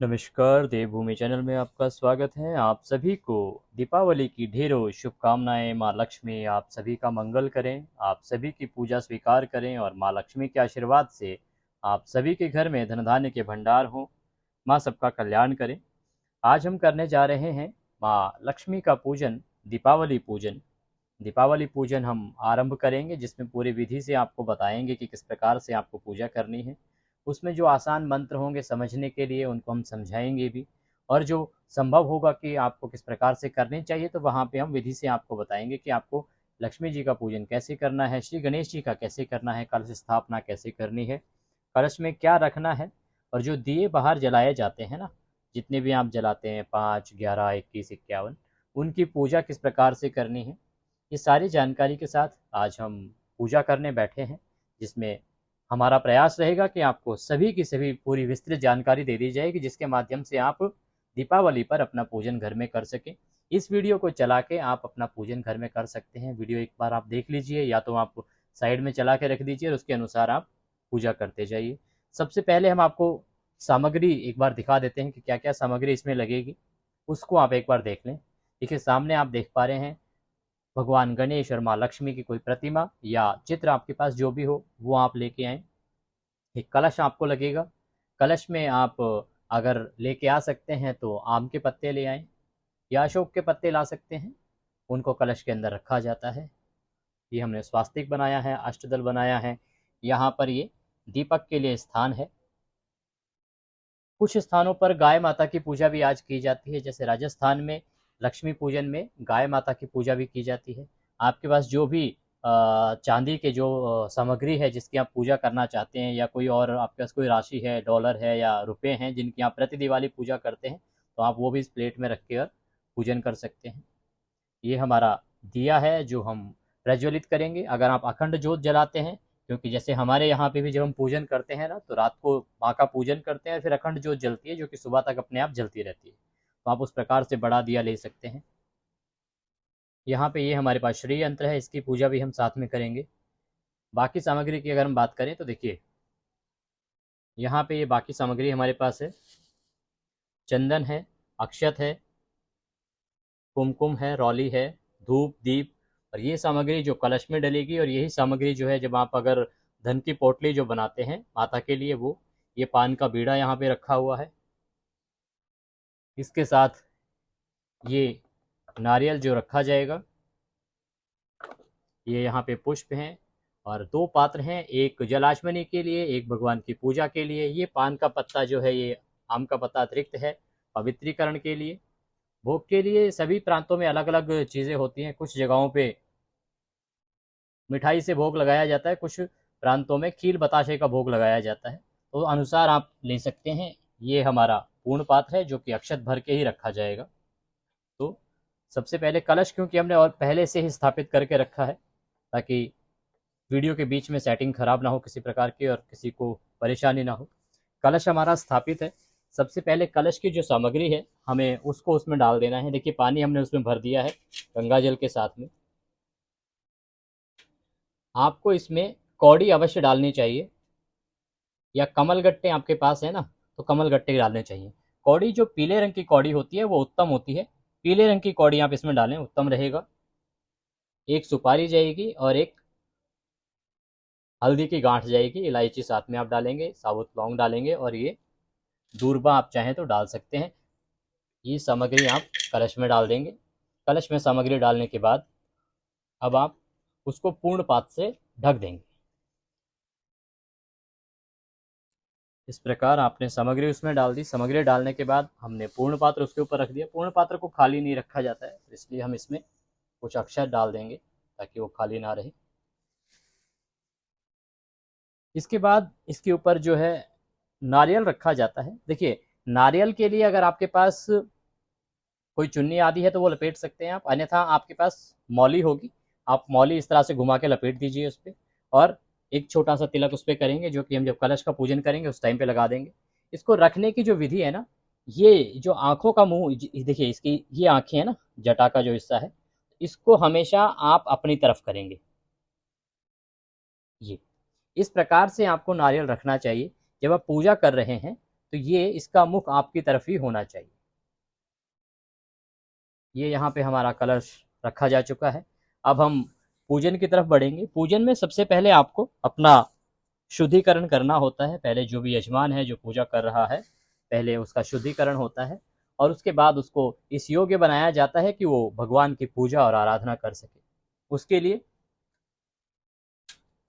नमस्कार, देवभूमि चैनल में आपका स्वागत है। आप सभी को दीपावली की ढेरों शुभकामनाएं। माँ लक्ष्मी आप सभी का मंगल करें, आप सभी की पूजा स्वीकार करें और माँ लक्ष्मी के आशीर्वाद से आप सभी के घर में धन धान्य के भंडार हों। माँ सबका कल्याण करें। आज हम करने जा रहे हैं माँ लक्ष्मी का पूजन, दीपावली पूजन। दीपावली पूजन हम आरंभ करेंगे, जिसमें पूरी विधि से आपको बताएंगे कि किस प्रकार से आपको पूजा करनी है। उसमें जो आसान मंत्र होंगे समझने के लिए, उनको हम समझाएंगे भी, और जो संभव होगा कि आपको किस प्रकार से करनी चाहिए, तो वहाँ पे हम विधि से आपको बताएंगे कि आपको लक्ष्मी जी का पूजन कैसे करना है, श्री गणेश जी का कैसे करना है, कलश स्थापना कैसे करनी है, कलश में क्या रखना है, और जो दिए बाहर जलाए जाते हैं ना, जितने भी आप जलाते हैं 5, 11, 21, 51, उनकी पूजा किस प्रकार से करनी है, ये सारी जानकारी के साथ आज हम पूजा करने बैठे हैं। जिसमें हमारा प्रयास रहेगा कि आपको सभी की सभी पूरी विस्तृत जानकारी दे दी जाएगी, जिसके माध्यम से आप दीपावली पर अपना पूजन घर में कर सकें। इस वीडियो को चला के आप अपना पूजन घर में कर सकते हैं। वीडियो एक बार आप देख लीजिए, या तो आप साइड में चला के रख दीजिए और उसके अनुसार आप पूजा करते जाइए। सबसे पहले हम आपको सामग्री एक बार दिखा देते हैं कि क्या क्या सामग्री इसमें लगेगी, उसको आप एक बार देख लें। देखिए, सामने आप देख पा रहे हैं भगवान गणेश और माँ लक्ष्मी की कोई प्रतिमा या चित्र आपके पास जो भी हो, वो आप लेके आएँ। एक कलश आपको लगेगा। कलश में आप अगर लेके आ सकते हैं तो आम के पत्ते ले आएँ या अशोक के पत्ते ला सकते हैं। उनको कलश के अंदर रखा जाता है। ये हमने स्वास्तिक बनाया है, अष्टदल बनाया है। यहाँ पर ये दीपक के लिए स्थान है। कुछ स्थानों पर गाय माता की पूजा भी आज की जाती है, जैसे राजस्थान में लक्ष्मी पूजन में गाय माता की पूजा भी की जाती है। आपके पास जो भी चांदी के जो सामग्री है जिसकी आप पूजा करना चाहते हैं, या कोई और आपके पास कोई राशि है, डॉलर है या रुपए हैं जिनकी आप प्रति दिवाली पूजा करते हैं, तो आप वो भी इस प्लेट में रख के और पूजन कर सकते हैं। ये हमारा दिया है जो हम प्रज्वलित करेंगे। अगर आप अखंड जोत जलाते हैं, क्योंकि जैसे हमारे यहाँ पे भी जब हम पूजन करते हैं ना, तो रात को माँ का पूजन करते हैं, फिर अखंड जोत जलती है जो कि सुबह तक अपने आप जलती रहती है। तो आप उस प्रकार से बड़ा दिया ले सकते हैं। यहाँ पे ये हमारे पास श्री यंत्र है, इसकी पूजा भी हम साथ में करेंगे। बाकी सामग्री की अगर हम बात करें तो देखिए, यहाँ पे ये बाकी सामग्री हमारे पास है। चंदन है, अक्षत है, कुमकुम है, रौली है, धूप, दीप, और ये सामग्री जो कलश में डलेगी। और यही सामग्री जो है, जब आप अगर धन की पोटली जो बनाते हैं माता के लिए, वो ये पान का बीड़ा यहाँ पे रखा हुआ है। इसके साथ ये नारियल जो रखा जाएगा, ये यहाँ पे पुष्प हैं, और दो पात्र हैं, एक जलाशमनी के लिए, एक भगवान की पूजा के लिए। ये पान का पत्ता जो है, ये आम का पत्ता अतिरिक्त है पवित्रीकरण के लिए। भोग के लिए सभी प्रांतों में अलग अलग चीज़ें होती हैं। कुछ जगहों पे मिठाई से भोग लगाया जाता है, कुछ प्रांतों में खीर बताशे का भोग लगाया जाता है, तो अनुसार आप ले सकते हैं। ये हमारा पूर्ण पात्र है जो कि अक्षत भर के ही रखा जाएगा। तो सबसे पहले कलश, क्योंकि हमने और पहले से ही स्थापित करके रखा है, ताकि वीडियो के बीच में सेटिंग खराब ना हो किसी प्रकार की और किसी को परेशानी ना हो। कलश हमारा स्थापित है। सबसे पहले कलश की जो सामग्री है, हमें उसको उसमें डाल देना है। देखिए, पानी हमने उसमें भर दिया है गंगा जल के साथ में। आपको इसमें कौड़ी अवश्य डालनी चाहिए, या कमल गट्टे आपके पास है ना, तो कमल गट्टे डालने चाहिए। कौड़ी जो पीले रंग की कौड़ी होती है वो उत्तम होती है। पीले रंग की कौड़ी आप इसमें डालें, उत्तम रहेगा। एक सुपारी जाएगी और एक हल्दी की गांठ जाएगी। इलायची साथ में आप डालेंगे, साबुत लौंग डालेंगे, और ये दूर्बा आप चाहें तो डाल सकते हैं। ये सामग्री आप कलश में डाल देंगे। कलश में सामग्री डालने के बाद अब आप उसको पूर्ण पात्र से ढक देंगे। इस प्रकार आपने सामग्री उसमें डाल दी। सामग्री डालने के बाद हमने पूर्ण पात्र उसके ऊपर रख दिया। पूर्ण पात्र को खाली नहीं रखा जाता है, इसलिए हम इसमें कुछ अक्षर डाल देंगे ताकि वो खाली ना रहे। इसके बाद इसके ऊपर जो है नारियल रखा जाता है। देखिए, नारियल के लिए अगर आपके पास कोई चुन्नी आदि है तो वो लपेट सकते हैं आप, अन्यथा आपके पास मौली होगी, आप मौली इस तरह से घुमा के लपेट दीजिए उस पर, और एक छोटा सा तिलक उस पर करेंगे, जो कि हम जब कलश का पूजन करेंगे उस टाइम पे लगा देंगे। इसको रखने की जो विधि है ना, ये जो आंखों का मुंह देखिए, इसकी ये आंखें हैं ना, जटा का जो हिस्सा है, इसको हमेशा आप अपनी तरफ करेंगे। ये इस प्रकार से आपको नारियल रखना चाहिए। जब आप पूजा कर रहे हैं तो ये इसका मुख आपकी तरफ ही होना चाहिए। ये यहाँ पे हमारा कलश रखा जा चुका है। अब हम पूजन की तरफ बढ़ेंगे। पूजन में सबसे पहले आपको अपना शुद्धिकरण करना होता है। पहले जो भी यजमान है, जो पूजा कर रहा है, पहले उसका शुद्धिकरण होता है और उसके बाद उसको इस योग्य बनाया जाता है कि वो भगवान की पूजा और आराधना कर सके। उसके लिए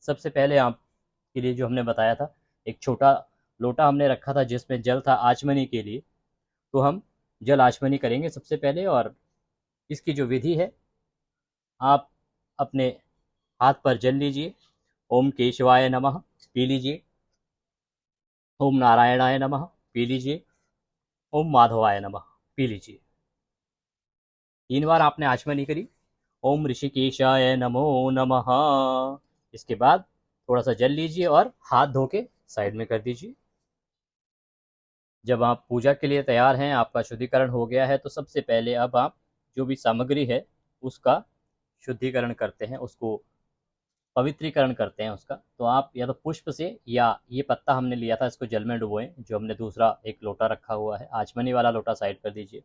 सबसे पहले आपके लिए जो हमने बताया था, एक छोटा लोटा हमने रखा था जिसमें जल था आचमनी के लिए। तो हम जल आचमनी करेंगे सबसे पहले। और इसकी जो विधि है, आप अपने हाथ पर जल लीजिए, ओम केशवाय नमः पी लीजिए, ओम नारायणाय नमः पी लीजिए, ओम माधवाय नमः पी लीजिए। 3 बार आपने आचमनी करी। ओम ऋषिकेशाय नमो नमः। इसके बाद थोड़ा सा जल लीजिए और हाथ धो के साइड में कर दीजिए। जब आप पूजा के लिए तैयार हैं, आपका शुद्धिकरण हो गया है, तो सबसे पहले अब आप जो भी सामग्री है उसका शुद्धिकरण करते हैं, उसको पवित्रीकरण करते हैं उसका। तो आप या तो पुष्प से, या ये पत्ता हमने लिया था इसको जल में डुबोएं, जो हमने दूसरा एक लोटा रखा हुआ है, आचमनी वाला लोटा साइड कर दीजिए।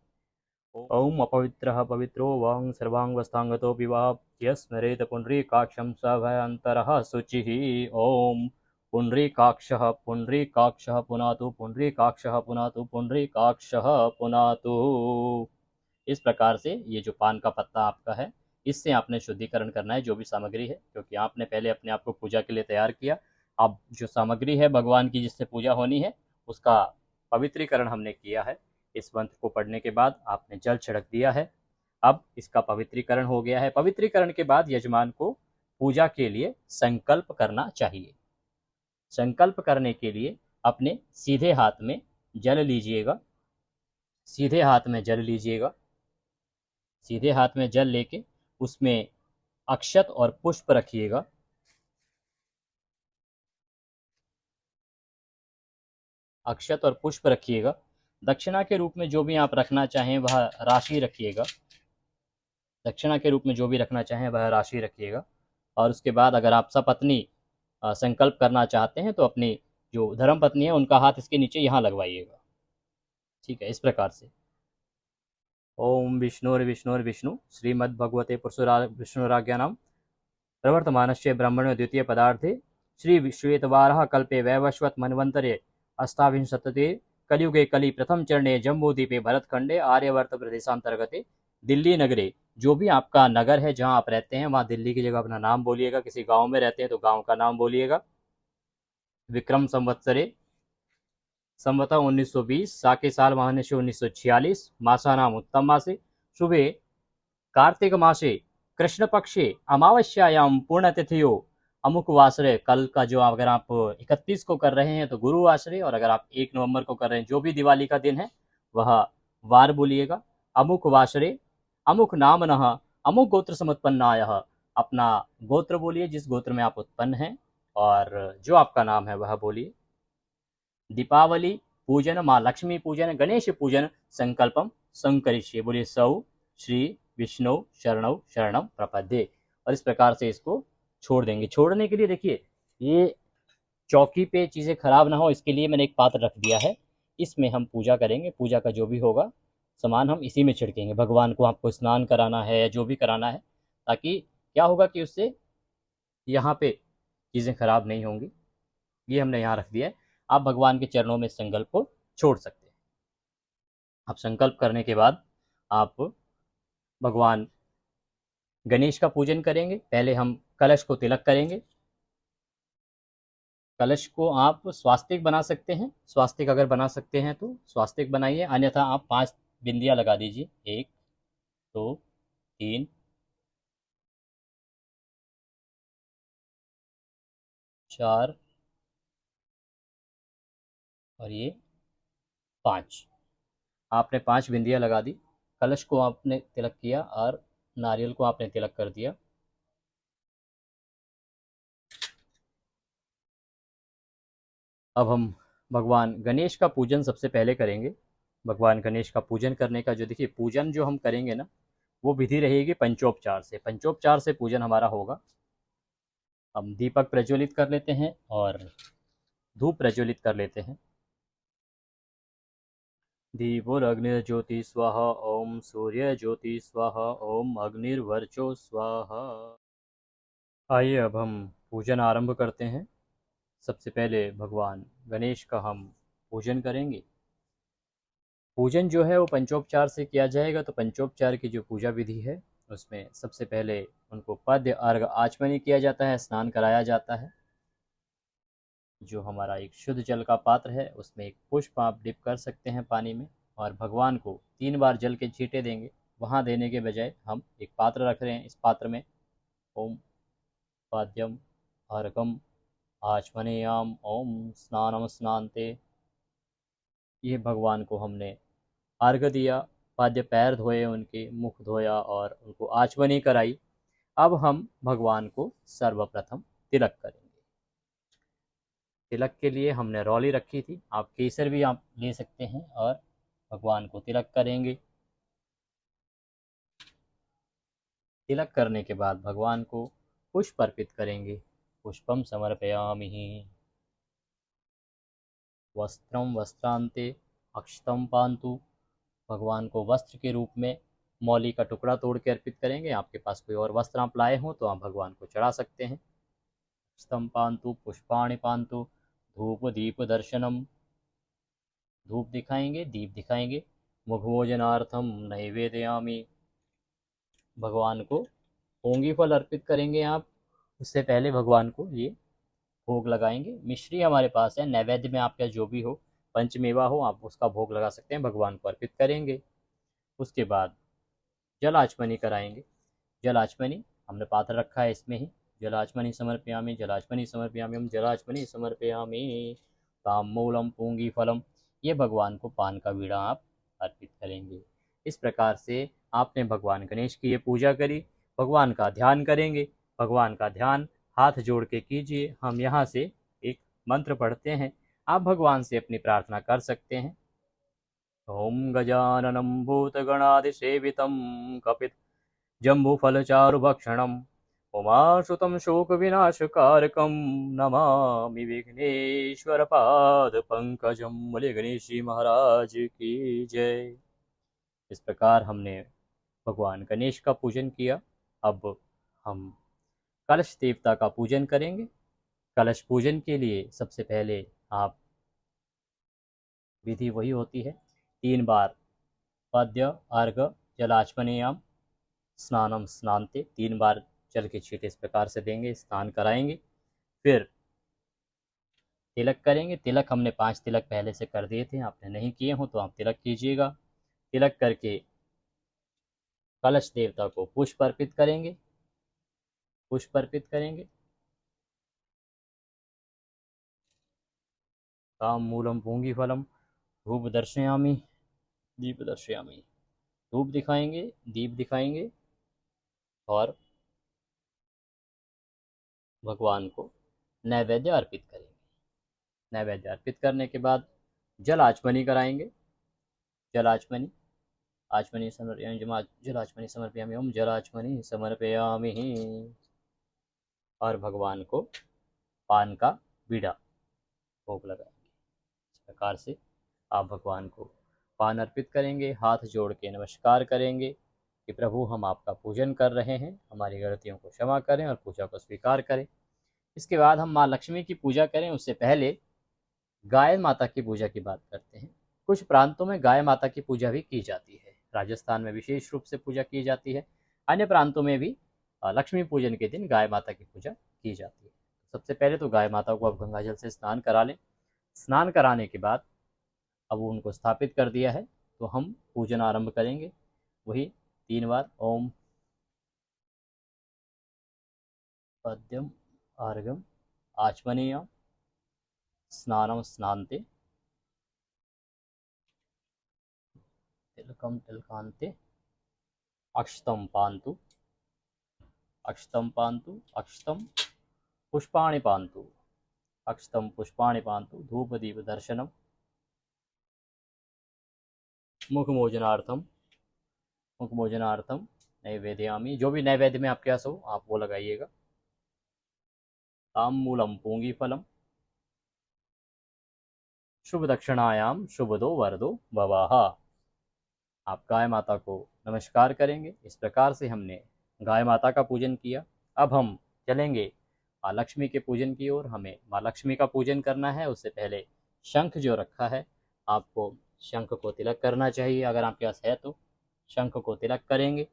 ओम अपवित्रः पवित्रो वांग सर्वांगवस्थांगतो विवाह यस्मरेत पुंडरीकाक्षं स भयंतरः शुचिः। ओम पुंडरीकाक्षः पुंडरीकाक्षः पुनातु पुंडरीकाक्षः पुनातु पुंडरीकाक्षः पुनातु। इस प्रकार से ये जो पान का पत्ता आपका है, इससे आपने शुद्धिकरण करना है जो भी सामग्री है, क्योंकि आपने पहले अपने आप को पूजा के लिए तैयार किया। अब जो सामग्री है भगवान की जिससे पूजा होनी है, उसका पवित्रीकरण हमने किया है। इस मंत्र को पढ़ने के बाद आपने जल छिड़क दिया है। अब इसका पवित्रीकरण हो गया है। पवित्रीकरण के बाद यजमान को पूजा के लिए संकल्प करना चाहिए। संकल्प करने के लिए अपने सीधे हाथ में जल लीजिएगा, सीधे हाथ में जल लीजिएगा। सीधे हाथ में जल लेके उसमें अक्षत और पुष्प रखिएगा। अक्षत और पुष्प रखिएगा। दक्षिणा के रूप में जो भी आप रखना चाहें वह राशि रखिएगा। दक्षिणा के रूप में जो भी रखना चाहें वह राशि रखिएगा। और उसके बाद अगर आप सपत्नी संकल्प करना चाहते हैं तो अपनी जो धर्म पत्नी है उनका हाथ इसके नीचे यहाँ लगवाइएगा। ठीक है, इस प्रकार से। ओम विष्णुर्विष्णुर्विष्णु श्रीमद्भगवते पुरुषरा विष्णुराज्ञानां प्रवर्तमानस्य ब्रह्मण्य द्वितीय पदार्थे श्री श्वेतवारः कल्पे वैवस्वत मन्वंतरे अष्टाविंशतते कलियुगे कलि प्रथम चरणे जम्बूद्वीपे भरतखंडे आर्यवर्त प्रदेशांतर्गते दिल्ली नगरे। जो भी आपका नगर है जहां आप रहते हैं वहां दिल्ली की जगह अपना नाम बोलिएगा। किसी गांव में रहते हैं तो गांव का नाम बोलिएगा। विक्रम संवत्सरे संवतः 1920 साके साल महानिशो 1946 मासानाम उत्तम मासे शुभे कार्तिक मासे कृष्ण पक्षे अमावस्यायाम पुण्यतिथियो अमुक वासरे। कल का जो अगर आप 31 को कर रहे हैं तो गुरु वासरे, और अगर आप 1 नवंबर को कर रहे हैं जो भी दिवाली का दिन है वह वार बोलिएगा। अमुक वासरे अमुक नाम नह अमुक गोत्र समुत्पन्नाय। अपना गोत्र बोलिए जिस गोत्र में आप उत्पन्न हैं, और जो आपका नाम है वह बोलिए। दीपावली पूजन, माँ लक्ष्मी पूजन, गणेश पूजन संकल्पम संकरिष्ये। बोलिए सौ श्री विष्णु शरणौ शरणम प्रपद्ये। और इस प्रकार से इसको छोड़ देंगे। छोड़ने के लिए देखिए, ये चौकी पे चीज़ें खराब ना हो इसके लिए मैंने एक पात्र रख दिया है। इसमें हम पूजा करेंगे। पूजा का जो भी होगा सामान हम इसी में छिड़केंगे। भगवान को आपको स्नान कराना है या जो भी कराना है, ताकि क्या होगा कि उससे यहाँ पे चीज़ें खराब नहीं होंगी। ये हमने यहाँ रख दिया है। आप भगवान के चरणों में संकल्प को छोड़ सकते हैं। अब संकल्प करने के बाद आप भगवान गणेश का पूजन करेंगे। पहले हम कलश को तिलक करेंगे। कलश को आप स्वास्तिक बना सकते हैं। स्वास्तिक अगर बना सकते हैं तो स्वास्तिक बनाइए, अन्यथा आप 5 बिंदियां लगा दीजिए। 1 2 3 4 और ये 5। आपने 5 बिंदियां लगा दी। कलश को आपने तिलक किया और नारियल को आपने तिलक कर दिया। अब हम भगवान गणेश का पूजन सबसे पहले करेंगे। भगवान गणेश का पूजन करने का जो देखिए, पूजन जो हम करेंगे ना, वो विधि रहेगी पंचोपचार से। पंचोपचार से पूजन हमारा होगा। हम दीपक प्रज्वलित कर लेते हैं और धूप प्रज्वलित कर लेते हैं। दीपोरग्निर्ज्योति स्वाहा, ओम सूर्य ज्योति स्वाहा, ओम अग्निर्वर्चो स्वाहा। आइए अब हम पूजन आरंभ करते हैं। सबसे पहले भगवान गणेश का हम पूजन करेंगे। पूजन जो है वो पंचोपचार से किया जाएगा। तो पंचोपचार की जो पूजा विधि है उसमें सबसे पहले उनको पद्य अर्घ आचमनी किया जाता है, स्नान कराया जाता है। जो हमारा एक शुद्ध जल का पात्र है उसमें एक पुष्प आप डिप कर सकते हैं पानी में, और भगवान को 3 बार जल के छींटे देंगे। वहाँ देने के बजाय हम एक पात्र रख रहे हैं। इस पात्र में ओम पाद्यम अर्घम आचमनेयाम ओम स्नानम स्नानते, ये भगवान को हमने अर्घ दिया, पाद्य पैर धोए, उनके मुख धोया और उनको आचमनी कराई। अब हम भगवान को सर्वप्रथम तिलक करेंगे। तिलक के लिए हमने रौली रखी थी, आप केसर भी आप ले सकते हैं, और भगवान को तिलक करेंगे। तिलक करने के बाद भगवान को पुष्प अर्पित करेंगे। पुष्पम समर्पयामि। वस्त्रम वस्त्रांते अक्षतम पान्तु, भगवान को वस्त्र के रूप में मौली का टुकड़ा तोड़ के अर्पित करेंगे। आपके पास कोई और वस्त्र आप लाए हों तो आप भगवान को चढ़ा सकते हैं। स्तम पान्तु पुष्पाणि पान्तु धूप दीप दर्शनम, धूप दिखाएंगे, दीप दिखाएंगे। मुखभोजनार्थम नैवेदयामि, भगवान को पोंगी फल अर्पित करेंगे आप। उससे पहले भगवान को ये भोग लगाएंगे। मिश्री हमारे पास है, नैवेद्य में आपका जो भी हो, पंचमेवा हो, आप उसका भोग लगा सकते हैं, भगवान को अर्पित करेंगे। उसके बाद जल आचमनी कराएंगे। जल आचमनी हमने पात्र रखा है इसमें ही। जलाचमनी समर्पयामि, जलाचमनी समर्पयामि, हम जलाचमनी समर्पयामि। ताम्बूलम पूंगी फलम, ये भगवान को पान का बीड़ा आप अर्पित करेंगे। इस प्रकार से आपने भगवान गणेश की ये पूजा करी। भगवान का ध्यान करेंगे। भगवान का ध्यान हाथ जोड़ के कीजिए। हम यहाँ से एक मंत्र पढ़ते हैं, आप भगवान से अपनी प्रार्थना कर सकते हैं। ओम गजाननं भूतगणादिसेवितं कपित जम्बूफलचारुभक्षणम् उमाश्रुतं शोकविनाशकारकं नमामि विघ्नेश्वरपादपङ्कजं। बोले गणेश जी महाराज की जय। इस प्रकार हमने भगवान गणेश का पूजन किया। अब हम कलश देवता का पूजन करेंगे। कलश पूजन के लिए सबसे पहले आप, विधि वही होती है, 3 बार पद्य अर्घ जलाचमनेयाम स्नानम स्नानते, 3 बार जल के छींटे इस प्रकार से देंगे, स्नान कराएंगे। फिर तिलक करेंगे। तिलक हमने 5 तिलक पहले से कर दिए थे, आपने नहीं किए हो तो आप तिलक कीजिएगा। तिलक करके कलश देवता को पुष्प अर्पित करेंगे। पुष्प अर्पित करेंगे। काम मूलम पूंगी फलम धूप दर्शयामी, दीप दर्शयामी, धूप दिखाएंगे, दीप दिखाएंगे, और भगवान को नैवेद्य अर्पित करेंगे। नैवेद्य अर्पित करने के बाद जल आचमनी कराएंगे। जल आचमनी, आचमनी समर्पयामि, जल आचमनी समर्पयामि, ओम जल आचमनी समर्पयामि, और भगवान को पान का बीड़ा भोग लगाएंगे। इस प्रकार से आप भगवान को पान अर्पित करेंगे, हाथ जोड़ के नमस्कार करेंगे कि प्रभु हम आपका पूजन कर रहे हैं, हमारी गलतियों को क्षमा करें और पूजा को स्वीकार करें। इसके बाद हम माँ लक्ष्मी की पूजा करें। उससे पहले गाय माता की पूजा की बात करते हैं। कुछ प्रांतों में गाय माता की पूजा भी की जाती है। राजस्थान में विशेष रूप से पूजा की जाती है। अन्य प्रांतों में भी लक्ष्मी पूजन के दिन गाय माता की पूजा की जाती है। सबसे पहले तो गाय माता को अब गंगा जल से स्नान करा लें। स्नान कराने के बाद अब उनको स्थापित कर दिया है तो हम पूजन आरंभ करेंगे। वही 3 बार ओम पद्यम अर्घम आचमनीय स्नानम स्नान्ते तिलकम तिलकान्ते अक्षतम पान्तु, अक्षतम पान्तु, अक्षतम पुष्पाणि पान्तु, अक्षतम पुष्पाणि पान्तु धूप दीप दर्शनम मुखमोजनार्थम, मुखमोजनार्थम नैवेद्यामी, जो भी नैवेद्य में आपके पास हो आप वो लगाइएगा। ताम्बूलम पूंगी फलम, शुभ दक्षिणायाम शुभदो वरदो भवाहा। आप गाय माता को नमस्कार करेंगे। इस प्रकार से हमने गाय माता का पूजन किया। अब हम चलेंगे माँ लक्ष्मी के पूजन की ओर। हमें माँ लक्ष्मी का पूजन करना है। उससे पहले शंख जो रखा है, आपको शंख को तिलक करना चाहिए। अगर आपके पास है तो शंख को तिलक करेंगे,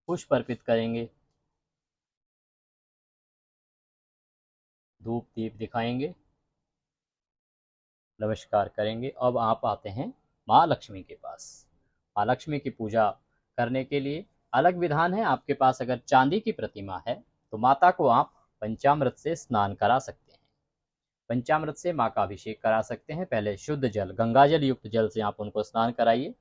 पुष्प अर्पित करेंगे, धूप दीप दिखाएंगे, नमस्कार करेंगे। अब आप आते हैं माँ लक्ष्मी के पास। माँ लक्ष्मी की पूजा करने के लिए अलग विधान है। आपके पास अगर चांदी की प्रतिमा है तो माता को आप पंचामृत से स्नान करा सकते हैं। पंचामृत से माँ का अभिषेक करा सकते हैं। पहले शुद्ध जल, गंगा जल युक्त जल से आप उनको स्नान कराइए,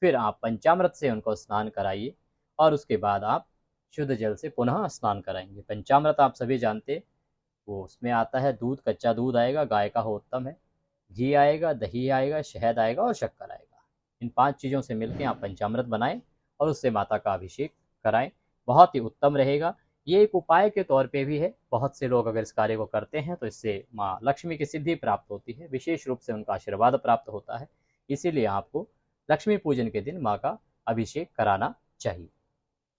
फिर आप पंचामृत से उनको स्नान कराइए और उसके बाद आप शुद्ध जल से पुनः स्नान कराएंगे। पंचामृत आप सभी जानते, वो उसमें आता है दूध, कच्चा दूध आएगा, गाय का हो उत्तम है, घी आएगा, दही आएगा, शहद आएगा और शक्कर आएगा। इन 5 चीज़ों से मिलकर आप पंचामृत बनाएं और उससे माता का अभिषेक कराएं, बहुत ही उत्तम रहेगा। ये एक उपाय के तौर पे भी है। बहुत से लोग अगर इस कार्य को करते हैं तो इससे माँ लक्ष्मी की सिद्धि प्राप्त होती है, विशेष रूप से उनका आशीर्वाद प्राप्त होता है। इसीलिए आपको लक्ष्मी पूजन के दिन माँ का अभिषेक कराना चाहिए।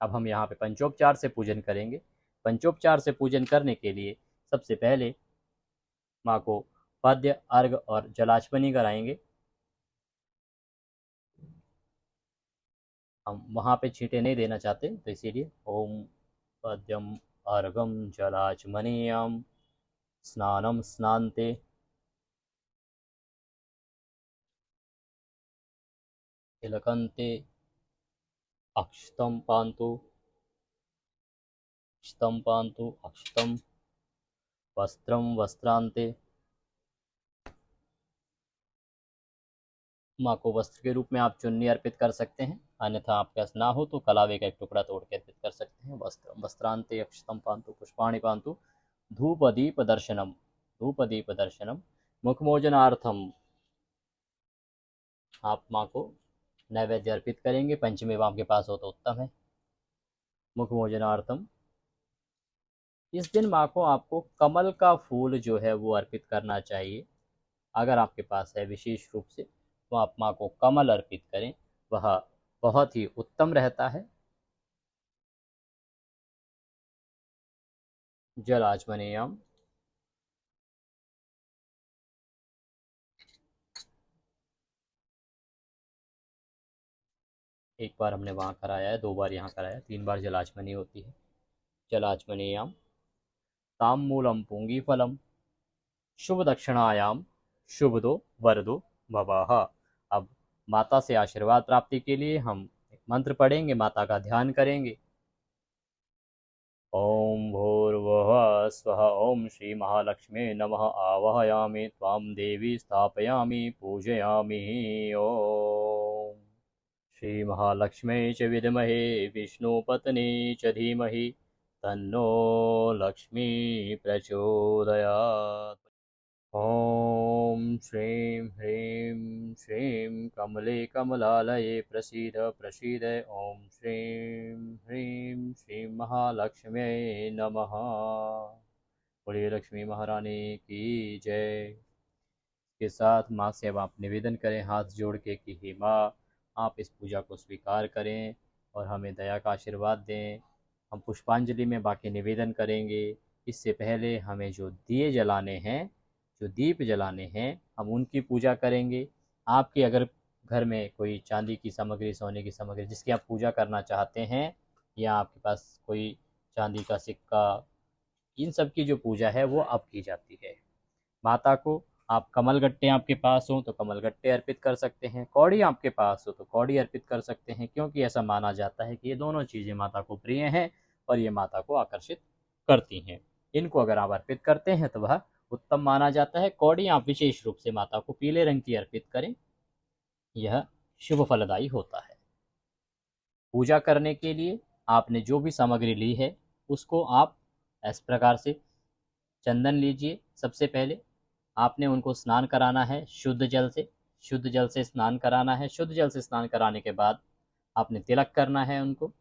अब हम यहाँ पे पंचोपचार से पूजन करेंगे। पंचोपचार से पूजन करने के लिए सबसे पहले माँ को पद्य, अर्घ और जलाचमनी कराएंगे। हम वहाँ पे छींटे नहीं देना चाहते तो इसीलिए ओम पद्यम अर्घम जलाचमनीयम स्नानम स्नान्ते तिलकन्ते अक्षतम पान्तु अक्षतम पान्तु अक्षतम वस्त्रम वस्त्रान्ते। माँ को वस्त्र के रूप में आप चुन्नी अर्पित कर सकते हैं, अन्यथा आपके पास ना हो तो कलावे का एक टुकड़ा तोड़ के अर्पित कर सकते हैं। वस्त्र वस्त्रांते अक्षतम पान्तु पुष्पाणि पान्तु धूपदीप दर्शनम धूपदीप दर्शनम मुखमोजनार्थम। आप माँ को नैवेद्य अर्पित करेंगे। पंचमेव आपके पास हो तो उत्तम है। मुखमोजनार्थम, इस दिन माँ को आपको कमल का फूल जो है वो अर्पित करना चाहिए। अगर आपके पास है विशेष रूप से तो आप माँ को कमल अर्पित करें, वह बहुत ही उत्तम रहता है। जल आचमनीयम, एक बार हमने वहाँ कराया है, 2 बार यहाँ कराया, 3 बार जलाचमनी होती है। जलाचमनीयम ताम्बूलम पुंगीफलम शुभ दक्षिणायाम शुभदो वरदो भवाः। अब माता से आशीर्वाद प्राप्ति के लिए हम एक मंत्र पढ़ेंगे, माता का ध्यान करेंगे। ओम भूर्भुवः स्वः ओम श्री महालक्ष्मी नमः आवाहयामि त्वां देवी स्थापयामि पूजयामि। ओम श्री महालक्ष्मी च विद्महे विष्णुपत्नी च धीमहि तन्नो लक्ष्मी प्रचोदयात्। ॐ श्रीं ह्रीं श्रीं कमले कमलालये प्रसीद प्रसीद। ॐ श्रीं ह्रीं श्रीं महालक्ष्म्यै नमः। बोलिए लक्ष्मी महारानी की जय। के साथ माँ से अब आप निवेदन करें हाथ जोड़ के कि हे माँ, आप इस पूजा को स्वीकार करें और हमें दया का आशीर्वाद दें। हम पुष्पांजलि में बाकी निवेदन करेंगे। इससे पहले हमें जो दिए जलाने हैं, जो दीप जलाने हैं, हम उनकी पूजा करेंगे। आपके अगर घर में कोई चांदी की सामग्री, सोने की सामग्री जिसकी आप पूजा करना चाहते हैं, या आपके पास कोई चांदी का सिक्का, इन सब की जो पूजा है वो अब की जाती है। माता को आप कमल गट्टे आपके पास हो तो कमल गट्टे अर्पित कर सकते हैं, कौड़ी आपके पास हो तो कौड़ी अर्पित कर सकते हैं, क्योंकि ऐसा माना जाता है कि ये दोनों चीज़ें माता को प्रिय हैं और ये माता को आकर्षित करती हैं। इनको अगर आप अर्पित करते हैं तो वह उत्तम माना जाता है। कौड़ी आप विशेष रूप से माता को पीले रंग की अर्पित करें, यह शुभ फलदायी होता है। पूजा करने के लिए आपने जो भी सामग्री ली है उसको आप इस प्रकार से चंदन लीजिए। सबसे पहले आपने उनको स्नान कराना है शुद्ध जल से, शुद्ध जल से स्नान कराना है। शुद्ध जल से स्नान कराने के बाद आपने तिलक करना है उनको,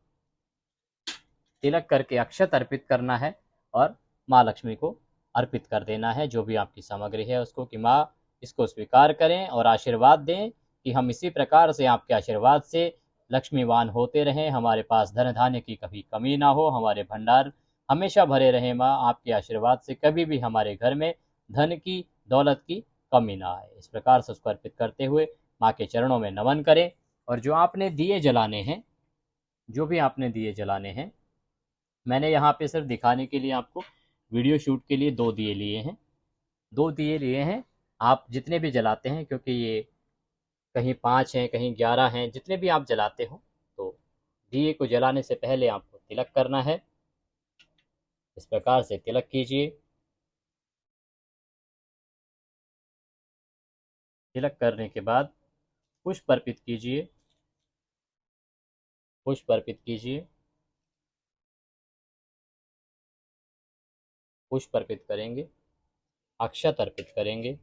तिलक करके अक्षत अर्पित करना है और माँ लक्ष्मी को अर्पित कर देना है जो भी आपकी सामग्री है उसको, कि माँ इसको स्वीकार करें और आशीर्वाद दें कि हम इसी प्रकार से आपके आशीर्वाद से लक्ष्मीवान होते रहें, हमारे पास धन धान्य की कभी कमी ना हो, हमारे भंडार हमेशा भरे रहें माँ। आपके आशीर्वाद से कभी भी हमारे घर में धन की, दौलत की कमी ना आए। इस प्रकार से उसको अर्पित करते हुए माँ के चरणों में नमन करें। और जो आपने दिए जलाने हैं, जो भी आपने दिए जलाने हैं, मैंने यहाँ पे सिर्फ दिखाने के लिए आपको वीडियो शूट के लिए 2 दिए लिए हैं, 2 दिए लिए हैं। आप जितने भी जलाते हैं, क्योंकि ये कहीं 5 हैं, कहीं 11 हैं, जितने भी आप जलाते हो, तो दिए को जलाने से पहले आपको तिलक करना है। इस प्रकार से तिलक कीजिए। तिलक करने के बाद पुष्प अर्पित कीजिए, पुष्प अर्पित कीजिए, पुष्प अर्पित करेंगे, अक्षत अर्पित करेंगे।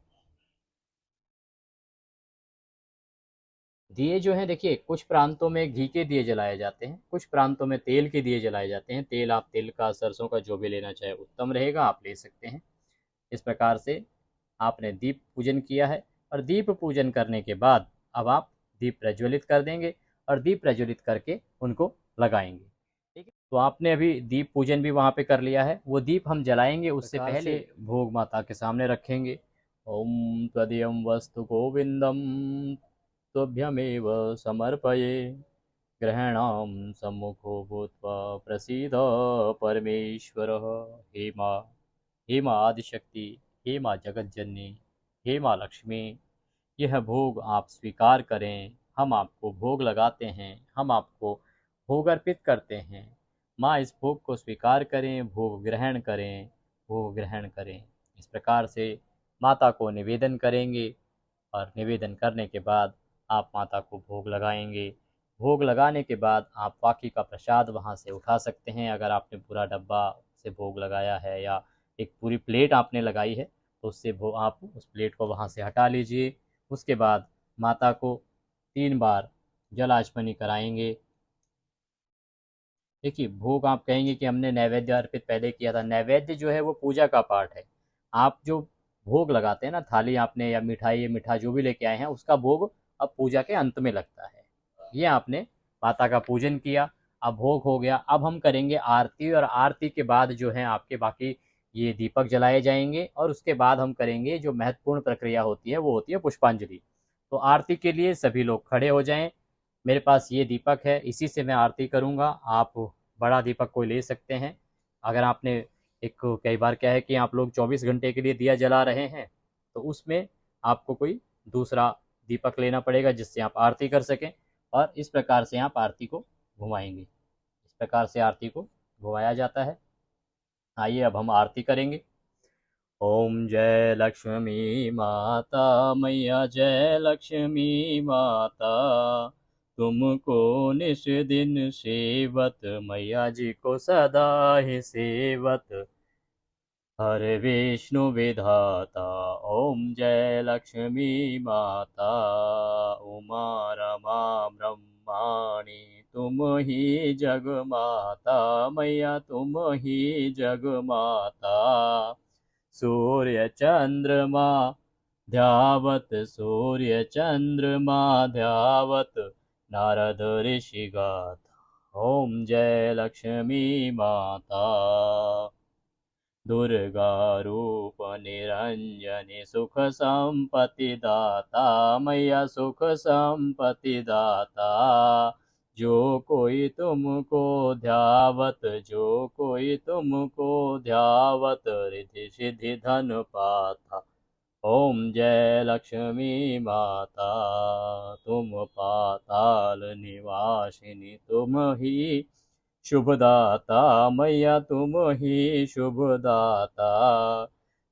दिए जो हैं, देखिए कुछ प्रांतों में घी के दिए जलाए जाते हैं, कुछ प्रांतों में तेल के दिए जलाए जाते हैं। तेल, आप तेल का, सरसों का जो भी लेना चाहे उत्तम रहेगा, आप ले सकते हैं। इस प्रकार से आपने दीप पूजन किया है, और दीप पूजन करने के बाद अब आप दीप प्रज्वलित कर देंगे और दीप प्रज्वलित करके उनको लगाएंगे। ठीक है, तो आपने अभी दीप पूजन भी वहाँ पे कर लिया है। वो दीप हम जलाएंगे, उससे पहले भोग माता के सामने रखेंगे। ओम त्वदीयं वस्तु गोविंदम तुभ्यमेव समर्पये, ग्रहणां सम्मुखो भूत्वा प्रसीद परमेश्वरः। हे माँ, हे माँ आदिशक्ति, हे माँ जगज्जननी, हे माँ लक्ष्मी, यह भोग आप स्वीकार करें। हम आपको भोग लगाते हैं, हम आपको भोग अर्पित करते हैं। माँ, इस भोग को स्वीकार करें, भोग ग्रहण करें, भोग ग्रहण करें। इस प्रकार से माता को निवेदन करेंगे, और निवेदन करने के बाद आप माता को भोग लगाएंगे। भोग लगाने के बाद आप बाकी का प्रसाद वहाँ से उठा सकते हैं। अगर आपने पूरा डब्बा से भोग लगाया है, या एक पूरी प्लेट आपने लगाई है, तो उससे आप उस प्लेट को वहाँ से हटा लीजिए। उसके बाद माता को 3 बार जल आचमनी कराएंगे। देखिए, भोग आप कहेंगे कि हमने नैवेद्य अर्पित पहले किया था। नैवेद्य जो है वो पूजा का पार्ट है। आप जो भोग लगाते हैं ना, थाली आपने या मिठाई या मीठा जो भी लेके आए हैं, उसका भोग अब पूजा के अंत में लगता है। ये आपने माता का पूजन किया, अब भोग हो गया। अब हम करेंगे आरती, और आरती के बाद जो है आपके बाकी ये दीपक जलाए जाएंगे, और उसके बाद हम करेंगे जो महत्वपूर्ण प्रक्रिया होती है, वो होती है पुष्पांजलि। तो आरती के लिए सभी लोग खड़े हो जाएं। मेरे पास ये दीपक है, इसी से मैं आरती करूँगा। आप बड़ा दीपक कोई ले सकते हैं। अगर आपने एक, कई बार क्या है कि आप लोग 24 घंटे के लिए दिया जला रहे हैं, तो उसमें आपको कोई दूसरा दीपक लेना पड़ेगा जिससे आप आरती कर सकें, और इस प्रकार से आप आरती को घुमाएंगे। इस प्रकार से आरती को घुमाया जाता है। आइए अब हम आरती करेंगे। ओम जय लक्ष्मी माता मैया, जय लक्ष्मी माता, तुमको निस दिन सेवत, मैया जी को सदा ही सेवत, हर विष्णु विधाता। ओम जय लक्ष्मी माता, उमा रमा ब्रह्माणी, तुम ही जग माता, मैया तुम ही जग माता। सूर्य चंद्रमा ध्यावत, सूर्य चंद्रमा ध्यावत, नारद ऋषि गाथा। ओम जय लक्ष्मी माता, दुर्गा रूप निरंजनी, सुख संपत्ति दाता, मैया सुख संपत्ति दाता। जो कोई तुमको ध्यावत, जो कोई तुमको ध्यावत, रिद्धि सिद्धि धन पाता। ओम जय लक्ष्मी माता, तुम पाताल निवासिनी, तुम ही शुभदाता, मैया तुम ही शुभदाता।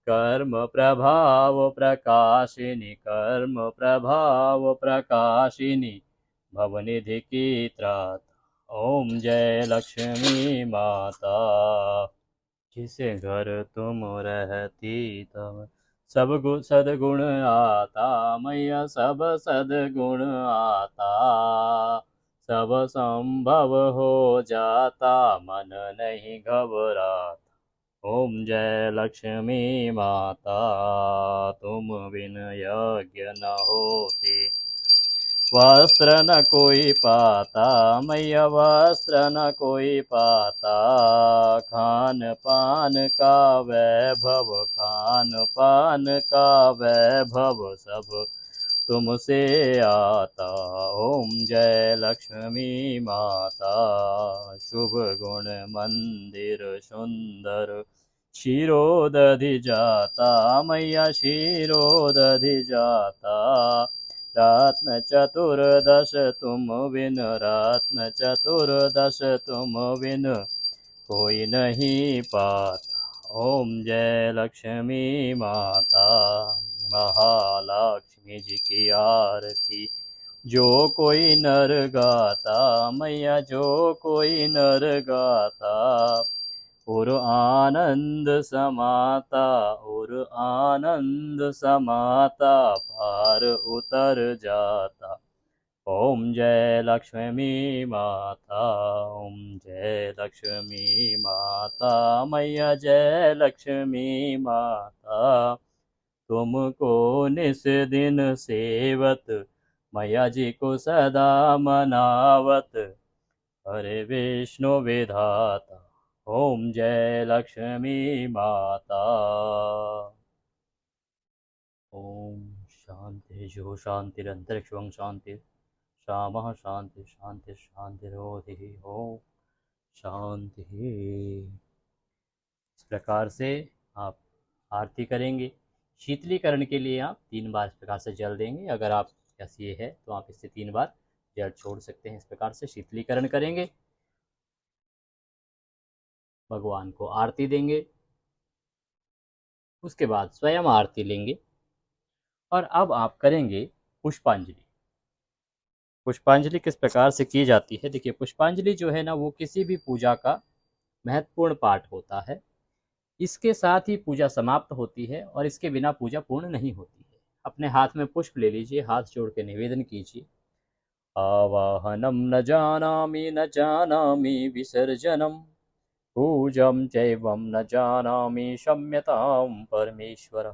कर्म प्रभाव प्रकाशिनी, कर्म प्रभाव प्रकाशिनी, भवनिधि की त्राता। ओम जय लक्ष्मी माता, जिस घर तुम रहती तब सब सदगुण आता, मैया सब सदगुण आता। सब संभव हो जाता, मन नहीं घबराता। ओम जय लक्ष्मी माता, तुम बिन यज्ञ न होते। वस्त्र न कोई पाता मैया, वस्त्र न कोई पाता। खान पान का वैभव, खान पान का वैभव सब तुमसे आता। ओम जय लक्ष्मी माता, शुभ गुण मंदिर सुंदर। क्षीरोदधि जाता मैया, क्षीरोदधि जाता। रत्न चतुर्दश तुम बिन, रत्न चतुर्दश तुम बिन कोई नहीं पाता। ओम जय लक्ष्मी माता, महालक्ष्मी जी की आरती जो कोई नर गाता मैया, जो कोई नर गाता। और आनंद समाता, और आनंद समाता, पार उतर जाता। ओम जय लक्ष्मी माता, ओम जय लक्ष्मी माता मैया, जय लक्ष्मी माता। तुमको निस दिन सेवत, मैया जी को सदा मनावत। हरे विष्णु विधाता, ओम जय लक्ष्मी माता। ओम शांति जो शांतिरंतरिक्षं शांति, शामः शांति शांति शांतिरोधि। ओम शांति। इस प्रकार से आप आरती करेंगे। शीतलीकरण के लिए आप 3 बार इस प्रकार से जल देंगे। अगर आप ऐसी ये है तो आप इससे 3 बार जल छोड़ सकते हैं। इस प्रकार से शीतलीकरण करेंगे, भगवान को आरती देंगे, उसके बाद स्वयं आरती लेंगे। और अब आप करेंगे पुष्पांजलि। पुष्पांजलि किस प्रकार से की जाती है? देखिए, पुष्पांजलि जो है ना, वो किसी भी पूजा का महत्वपूर्ण पाठ होता है। इसके साथ ही पूजा समाप्त होती है और इसके बिना पूजा पूर्ण नहीं होती है। अपने हाथ में पुष्प ले लीजिए, हाथ जोड़ के निवेदन कीजिए। आवाहनम न जानामि, न जानामि विसर्जनम, पूजम चैवम न जानामि, क्षम्यताम परमेश्वर।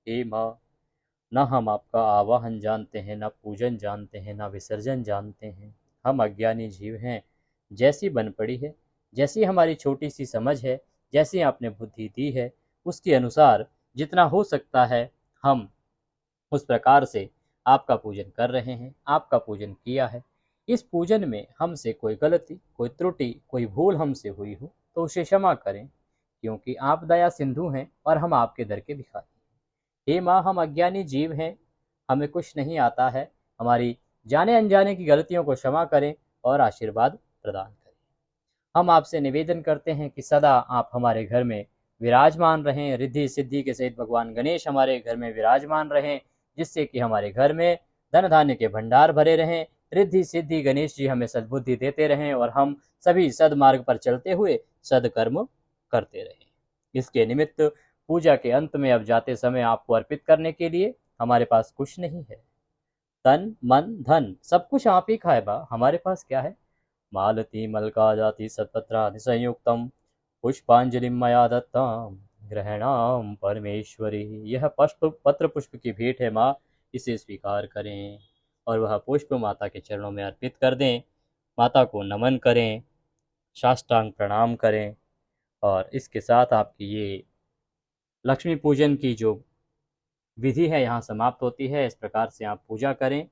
हे माँ, न हम आपका आवाहन जानते हैं, न पूजन जानते हैं, न विसर्जन जानते हैं। हम अज्ञानी जीव हैं। जैसी बन पड़ी है, जैसी हमारी छोटी सी समझ है, जैसी आपने बुद्धि दी है, उसके अनुसार जितना हो सकता है हम उस प्रकार से आपका पूजन कर रहे हैं, आपका पूजन किया है। इस पूजन में हमसे कोई गलती, कोई त्रुटि, कोई भूल हमसे हुई हो तो उसे क्षमा करें, क्योंकि आप दया सिंधु हैं और हम आपके दर के भिखारी। हे माँ, हम अज्ञानी जीव हैं, हमें कुछ नहीं आता है। हमारी जाने अनजाने की गलतियों को क्षमा करें और आशीर्वाद प्रदान करें। हम आपसे निवेदन करते हैं कि सदा आप हमारे घर में विराजमान रहें, रिद्धि सिद्धि के सहित भगवान गणेश हमारे घर में विराजमान रहें, जिससे कि हमारे घर में धन धान्य के भंडार भरे रहें। रिद्धि सिद्धि गणेश जी हमें सद्बुद्धि देते रहें और हम सभी सदमार्ग पर चलते हुए सदकर्म करते रहें। इसके निमित्त पूजा के अंत में अब जाते समय आपको अर्पित करने के लिए हमारे पास कुछ नहीं है। तन मन धन सब कुछ आप ही खाए बा, हमारे पास क्या है? मालती मल्का जाति सत्पत्रादि संयुक्तम, पुष्पांजलि मया दत्ताम, ग्रहणाम परमेश्वरी। यह पुष्प पत्र पुष्प की भेंट है माँ, इसे स्वीकार करें और वह पुष्प माता के चरणों में अर्पित कर दें। माता को नमन करें, साष्टांग प्रणाम करें। और इसके साथ आपकी ये लक्ष्मी पूजन की जो विधि है यहाँ समाप्त होती है। इस प्रकार से आप पूजा करें।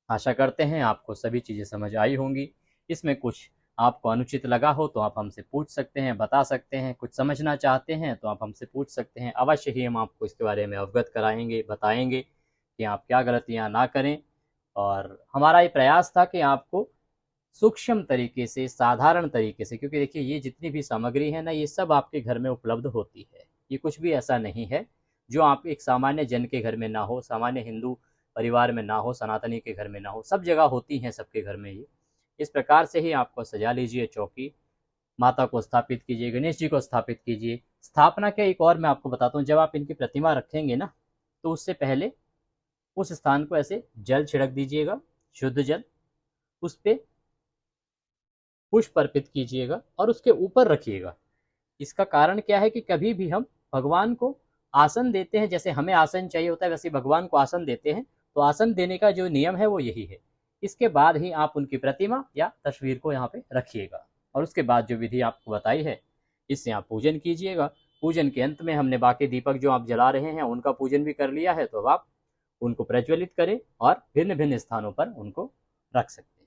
आशा करते हैं आपको सभी चीज़ें समझ आई होंगी। इसमें कुछ आपको अनुचित लगा हो तो आप हमसे पूछ सकते हैं, बता सकते हैं। कुछ समझना चाहते हैं तो आप हमसे पूछ सकते हैं। अवश्य ही हम आपको इसके बारे में अवगत कराएंगे, बताएंगे कि आप क्या गलतियाँ ना करें। और हमारा ये प्रयास था कि आपको सूक्ष्म तरीके से, साधारण तरीके से, क्योंकि देखिए ये जितनी भी सामग्री है ना, ये सब आपके घर में उपलब्ध होती है। ये कुछ भी ऐसा नहीं है जो आप एक सामान्य जन के घर में ना हो, सामान्य हिंदू परिवार में ना हो, सनातनी के घर में ना हो। सब जगह होती हैं, सबके घर में ये। इस प्रकार से ही आपको सजा लीजिए चौकी, माता को स्थापित कीजिए, गणेश जी को स्थापित कीजिए। स्थापना क्या, एक और मैं आपको बताता हूँ, जब आप इनकी प्रतिमा रखेंगे ना, तो उससे पहले उस स्थान को ऐसे जल छिड़क दीजिएगा, शुद्ध जल। उस पे पुष्प अर्पित कीजिएगा और उसके ऊपर रखिएगा। इसका कारण क्या है कि कभी भी हम भगवान को आसन देते हैं, जैसे हमें आसन चाहिए होता है वैसे भगवान को आसन देते हैं, तो आसन देने का जो नियम है वो यही है। इसके बाद ही आप उनकी प्रतिमा या तस्वीर को यहाँ पे रखिएगा और उसके बाद जो विधि आपको बताई है इससे आप पूजन कीजिएगा। पूजन के अंत में हमने बाकी दीपक जो आप जला रहे हैं उनका पूजन भी कर लिया है, तो अब आप उनको प्रज्वलित करें और भिन्न भिन्न स्थानों पर उनको रख सकते हैं।